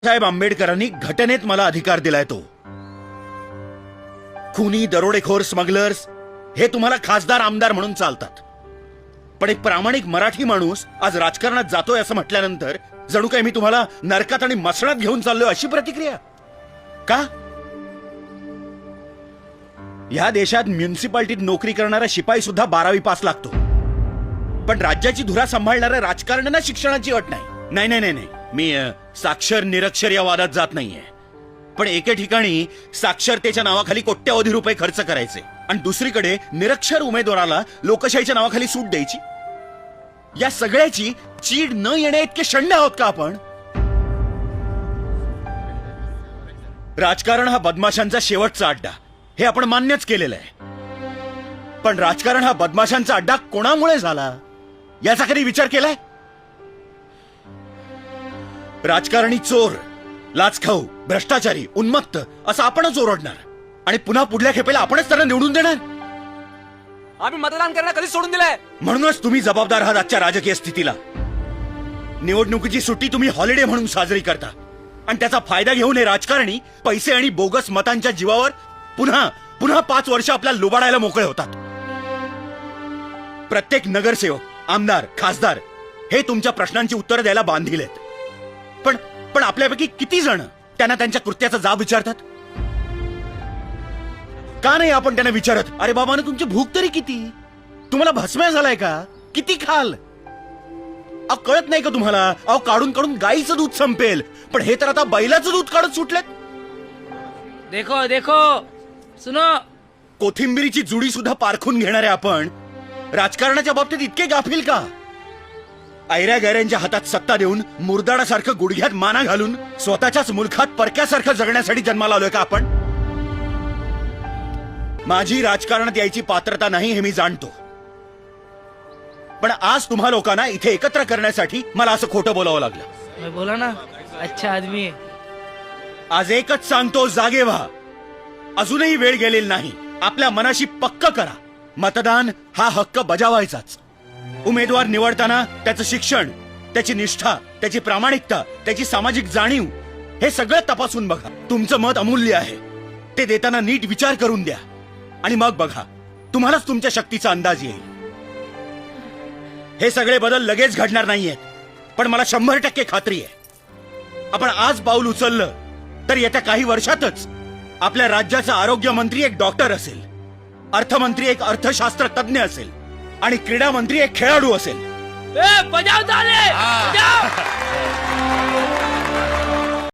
साहेब आंबेडकरांनी घटनेत मला अधिकार दिलाय तो. खुनी, दरोडेखोर, स्मगलर्स हे तुम्हाला खासदार आमदार म्हणून चालतात, पण एक प्रामाणिक मराठी माणूस आज राजकारणात जातोय असं म्हटल्यानंतर जणू काही मी तुम्हाला नरकात आणि मसणात घेऊन चाललोय अशी प्रतिक्रिया का? या देशात म्युनिसिपालिटीत नोकरी करणारा शिपाई सुद्धा 12वी पास लागतो, पण राज्याची धुरा सांभाळणाऱ्या राजकारण्यांना शिक्षणाची अट नाही. नाही नाही नाही, मी साक्षर निरक्षर या वादात जात नाहीये, पण एके ठिकाणी साक्षरतेच्या नावाखाली कोट्यवधी रुपये खर्च करायचे आणि दुसरीकडे निरक्षर उमेदवाराला लोकशाहीच्या नावाखाली सूट द्यायची. या सगळ्याची चीड न येण्या इतके शंड आहोत का आपण? राजकारण हा बदमाशांचा शेवटचा अड्डा हे आपण मान्यच केलेलं आहे, पण राजकारण हा बदमाशांचा अड्डा कोणामुळे झाला याचा कधी विचार केलाय? राजकारणी चोर, लाचखाऊ, भ्रष्टाचारी, उन्मत्त असं आपणच ओरडणार आणि पुन्हा पुढल्या खेपेला आपणच त्यांना निवडून देणार. आम्ही मतदान करणं कधी सोडून दिलंय? म्हणूनच तुम्ही जबाबदार आहात आजच्या राजकीय स्थितीला. निवडणुकीची सुट्टी तुम्ही हॉलिडे म्हणून साजरी करता आणि त्याचा फायदा घेऊन हे राजकारणी पैसे आणि बोगस मतांच्या जीवावर पुन्हा पुन्हा 5 वर्ष आपल्याला लुबाडायला मोकळे होतात. प्रत्येक नगरसेवक, आमदार, खासदार हे तुमच्या प्रश्नांची उत्तरं द्यायला बांधील आहेत, पण आपल्यापैकी किती जण त्यांना त्यांच्या कृत्याचा जाब विचारतात? का नाही आपण त्यांना विचारत, अरे बाबांनो तुमची भूक तरी किती? तुम्हाला भस्म्या झालाय का? किती खाल? अहो कळत नाही का तुम्हाला? अहो काढून काढून गाईचं दूध संपेल, पण हे तर आता बैलाचं दूध काढत सुटलेत. देखो देखो सुनो, कोथिंबिरीची जुडी सुद्धा पारखून घेणारे आपण राजकारणाच्या बाबतीत इतके गाफील का? ऐऱ्या गैऱ्यांच्या हातात सत्ता देऊन मुरदाडासारखं गुडघ्यात माना घालून स्वतःच्याच मुलखात परक्यासारखं जगण्यासाठी जन्माला आलोय का आपण? माझी राजकारणात यायची पात्रता नाही हे मी जाणतो, पण आज तुम्हा लोकांना इथे एकत्र करण्यासाठी मला असं खोटं बोलावं लागलं. बोला ना, अच्छा आदमी. आज एकच सांगतो, जागे व्हा. अजूनही वेळ गेलेली नाही. आपल्या मनाशी पक्क करा, मतदान हा हक्क बजावायचाच. उमेदवार निवडताना त्याचं शिक्षण, त्याची निष्ठा, त्याची प्रामाणिकता, त्याची सामाजिक जाणीव हे सगळं तपासून बघा. तुमचं मत अमूल्य आहे, ते देताना नीट विचार करून द्या आणि मग बघा, तुम्हालाच तुमच्या शक्तीचा अंदाज येईल. हे सगळे बदल लगेच घडणार नाहीयेत, पण मला 100% खात्री आहे, आपण आज पाऊल उचललं तर येत्या काही वर्षातच आपल्या राज्याचा आरोग्य मंत्री एक डॉक्टर असेल, अर्थमंत्री एक अर्थशास्त्र तज्ञ असेल आणि क्रीडा मंत्री एक खेळाडू असेल. बजाव ताले, बजाव.